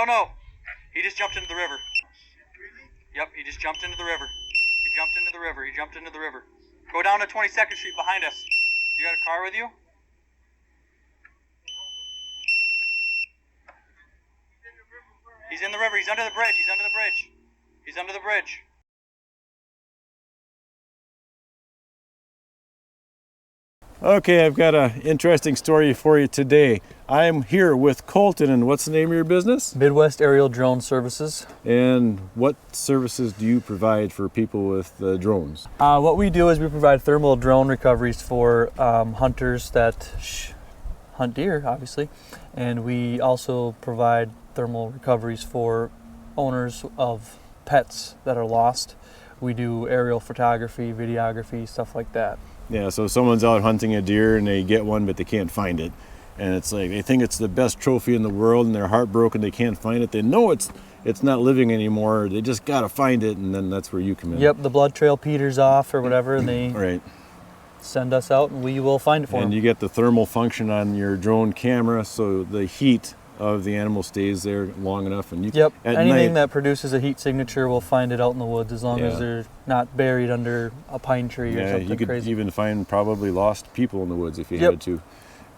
Oh no! He just jumped into the river. Yep, he just jumped into the river. He jumped into the river. He jumped into the river. Go down to 22nd Street behind us. You got a car with you? He's in the river. He's under the bridge. He's under the bridge. He's under the bridge. Okay, I've got an interesting story for you today. I'm here with Colton, and what's the name of your business? Midwest Aerial Drone Services. And what services do you provide for people with drones? What we do is we provide thermal drone recoveries for hunters that hunt deer, obviously, and we also provide thermal recoveries for owners of pets that are lost. We do aerial photography, videography, stuff like that. Yeah, so someone's out hunting a deer and they get one but they can't find it. And it's like they think it's the best trophy in the world and they're heartbroken they can't find it. They know it's not living anymore. They just got to find it, and then that's where you come in. Yep, the blood trail peters off or whatever, and they right. send us out and we will find it for them. And you get the thermal function on your drone camera, so the heat of the animal stays there long enough. And you yep, at anything night, that produces a heat signature will find it out in the woods, as long as they're not buried under a pine tree or something you could crazy. even find probably lost people in the woods if you had to.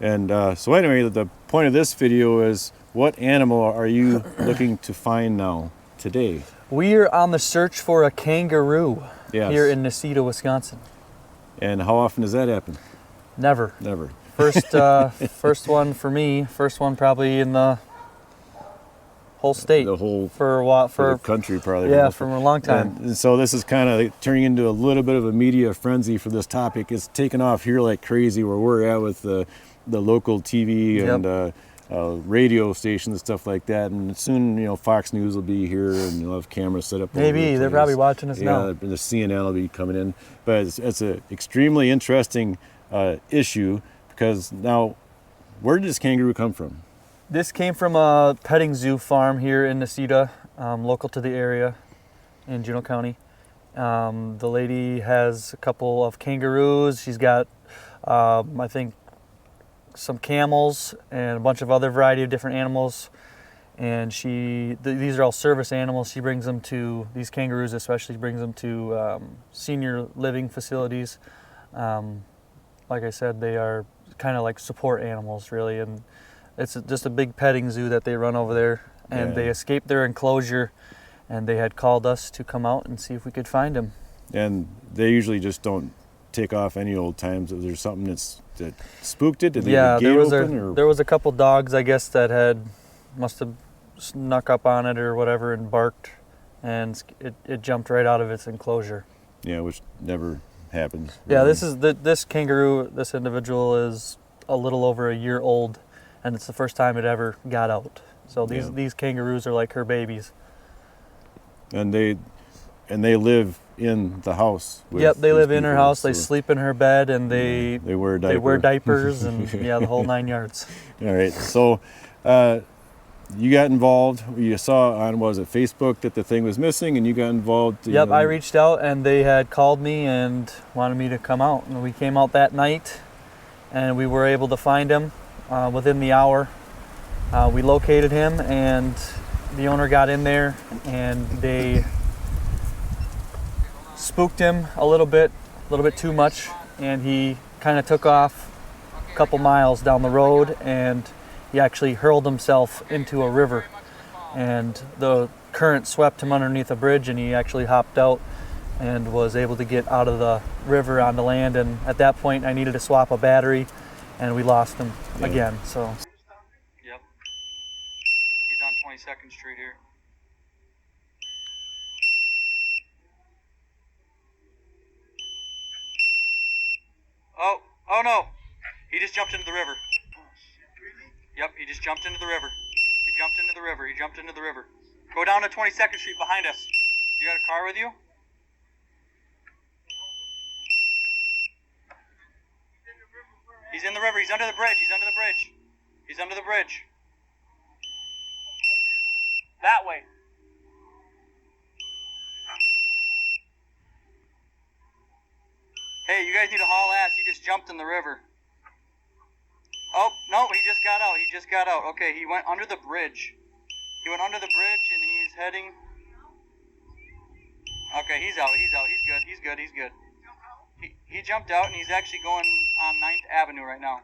And so anyway, the point of this video is, what animal are you looking to find now, today? We are on the search for a kangaroo here in Necedah, Wisconsin. And how often does that happen? Never. Never. First one for me. First one probably in the whole state. The whole for a while, for the country probably. Yeah, for a long time. And so this is kind of turning into a little bit of a media frenzy for this topic. It's taken off here like crazy where we're at with the local TV and radio stations and stuff like that. And soon, Fox News will be here and you'll have cameras set up. Maybe they're probably watching us now. Yeah, the CNN will be coming in. But it's an extremely interesting issue, because now, where did this kangaroo come from? This came from a petting zoo farm here in Necedah, local to the area in Juneau County. The lady has a couple of kangaroos. She's got, I think, some camels and a bunch of other variety of different animals. And these are all service animals. She brings them to, these kangaroos especially, brings them to senior living facilities. Like I said, they are kind of like support animals, really, and it's just a big petting zoo that they run over there. And they escaped their enclosure, and they had called us to come out and see if we could find them. And they usually just don't take off any old times. Was there something that spooked it? Did they leave the gate open, there was a couple dogs, I guess, that must have snuck up on it or whatever and barked, and it jumped right out of its enclosure. Yeah, which never happens. Yeah, this kangaroo, this individual is a little over a year old, and it's the first time it ever got out. So these kangaroos are like her babies. And they live in the house. Yep, they live in her house. They sleep in her bed, and they wear diapers and the whole 9 yards. All right, so you got involved. You saw on, was it Facebook, that the thing was missing, and you got involved? Yep, I reached out, and they had called me and wanted me to come out. And we came out that night, and we were able to find him within the hour. We located him, and the owner got in there, and they spooked him a little bit too much, and he kind of took off a couple miles down the road, and he actually hurled himself into a river, and the current swept him underneath a bridge, and he actually hopped out and was able to get out of the river onto land. And at that point I needed to swap a battery, and we lost him again. So yep, he's on 22nd Street here. Oh no, he just jumped into the river. Yep, he just jumped into the river. He jumped into the river. He jumped into the river. Go down to 22nd Street behind us. You got a car with you? He's in the river. He's under the bridge. He's under the bridge. He's under the bridge. That way. Hey, you guys need to haul ass. He just jumped in the river. Oh, no, he just got out. He just got out. Okay, he went under the bridge. He went under the bridge and he's heading. Okay, he's out. He's out. He's good. He's good. He's good. He jumped out and he's actually going on 9th Avenue right now.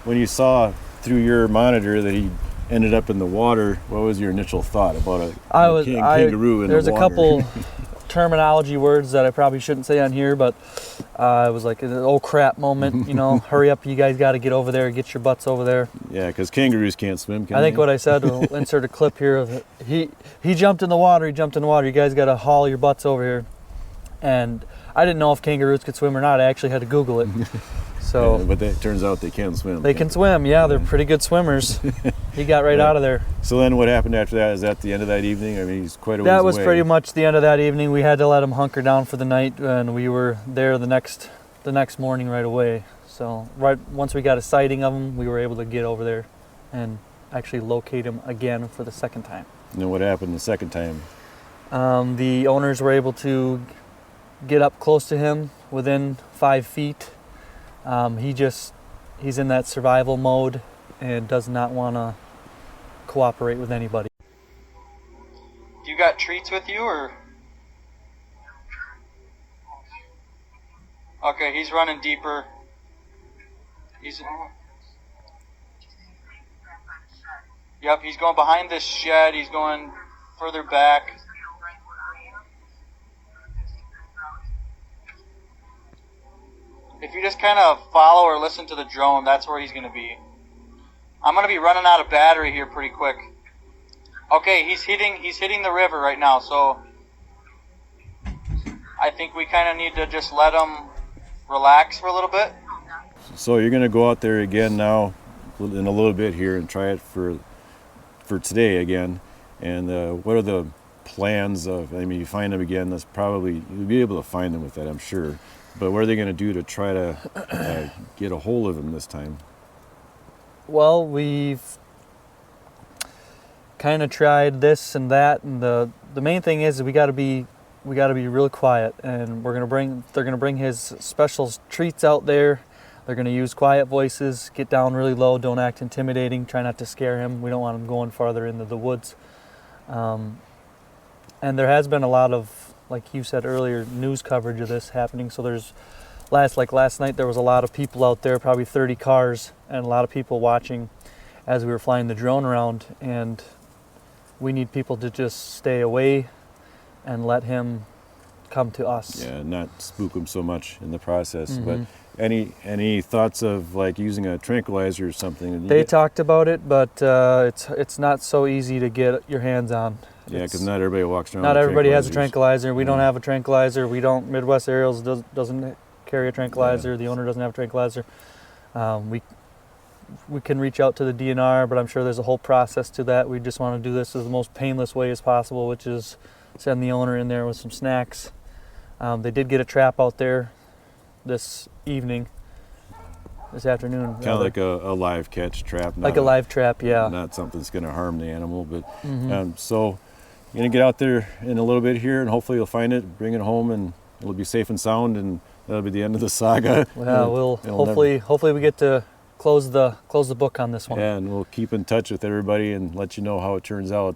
When you saw through your monitor that he ended up in the water, what was your initial thought about a kangaroo in the water? There's a couple terminology words that I probably shouldn't say on here, but it was like an oh crap moment, you know, hurry up, you guys got to get over there, get your butts over there. Yeah, because kangaroos can't swim, can I think they? what I said, we'll insert a clip here of it. He jumped in the water, you guys got to haul your butts over here. And I didn't know if kangaroos could swim or not, I actually had to Google it. So, yeah, but it turns out they can swim. They can swim, yeah, they're pretty good swimmers. He got right out of there. So then what happened after that? Is that the end of that evening? I mean, he's quite a ways That was away. pretty much the end of that evening. We had to let him hunker down for the night, and we were there the next morning right away. So right once we got a sighting of him, we were able to get over there and actually locate him again for the second time. And then what happened the second time? The owners were able to get up close to him within 5 feet. He's in that survival mode and does not want to cooperate with anybody. You got treats with you, or? Okay, he's running deeper. Yep, he's going behind this shed. He's going further back. If you just kind of follow or listen to the drone, that's where he's going to be. I'm going to be running out of battery here pretty quick. Okay, he's hitting the river right now, so I think we kind of need to just let him relax for a little bit. So you're going to go out there again now in a little bit here and try it for today again. And what are the plans of, I mean, you find them again, that's probably, you'll be able to find them with that, I'm sure. But what are they going to do to try to get a hold of him this time? Well, we've kind of tried this and that, and the main thing is we got to be real quiet, and they're gonna bring his special treats out there. They're gonna use quiet voices, get down really low, don't act intimidating, try not to scare him. We don't want him going farther into the woods. And there has been a lot of, like you said earlier, news coverage of this happening. So there's last night there was a lot of people out there, probably 30 cars, and a lot of people watching as we were flying the drone around. And we need people to just stay away and let him come to us. Yeah, not spook him so much in the process. Mm-hmm. But any thoughts of like using a tranquilizer or something? They talked about it, but it's not so easy to get your hands on. Yeah, because not everybody walks around. Not with everybody has a tranquilizers. tranquilizer. We don't have a tranquilizer. Midwest Aerials doesn't carry a tranquilizer. Yeah. The owner doesn't have a tranquilizer. We can reach out to the DNR, but I'm sure there's a whole process to that. We just want to do this as the most painless way as possible, which is send the owner in there with some snacks. They did get a trap out there this afternoon. Kind of like a live catch trap. Like a live trap, yeah. Not something that's going to harm the animal. But so you're going to get out there in a little bit here, and hopefully you'll find it, bring it home, and it'll be safe and sound, and that'll be the end of the saga. Yeah, we'll hopefully we get to close the book on this one. Yeah, and we'll keep in touch with everybody and let you know how it turns out.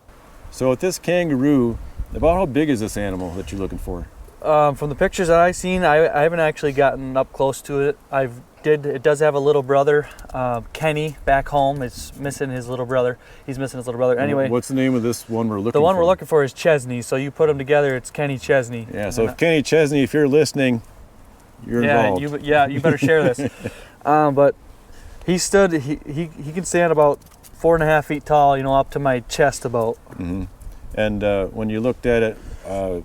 So with this kangaroo, about how big is this animal that you're looking for? From the pictures that I've seen, I haven't actually gotten up close to it. It does have a little brother, Kenny, back home. It's missing his little brother. He's missing his little brother. Anyway, what's the name of this one we're looking for? The one we're looking for is Chesney. So you put them together, it's Kenny Chesney. Yeah. So if Kenny Chesney, if you're listening, you're involved. You better share this. But he can stand about 4.5 feet tall. Up to my chest about. Mm-hmm. And when you looked at it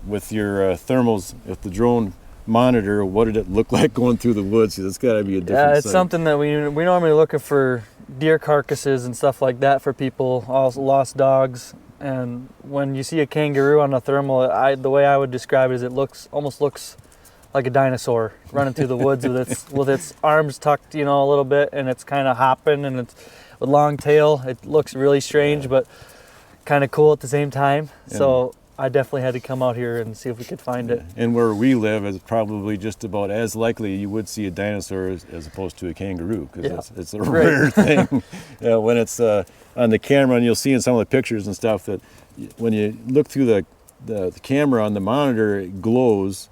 with your thermals, with the drone monitor, what did it look like going through the woods? It's got to be a different it's sight. something that we normally looking for deer carcasses and stuff like that for people, also lost dogs. And when you see a kangaroo on a thermal, the way I would describe it is it almost looks like a dinosaur running through the woods with its arms tucked, a little bit, and it's kind of hopping, and it's with long tail. It looks really strange, but kind of cool at the same time. And so I definitely had to come out here and see if we could find it. And where we live is probably just about as likely you would see a dinosaur as opposed to a kangaroo, because Yeah. it's a rare thing. When it's on the camera, and you'll see in some of the pictures and stuff that when you look through the camera on the monitor, it glows.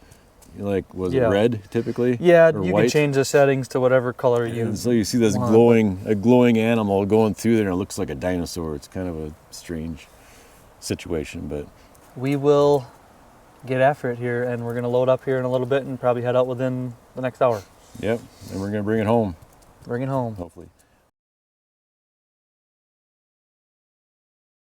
Like, was it red typically? Yeah, or you white? can change the settings to whatever color you And so you see this want. glowing animal going through there, and it looks like a dinosaur. It's kind of a strange situation, but We will get after it here, and we're going to load up here in a little bit and probably head out within the next hour. yep. And we're gonna bring it home, Bring it home. hopefully.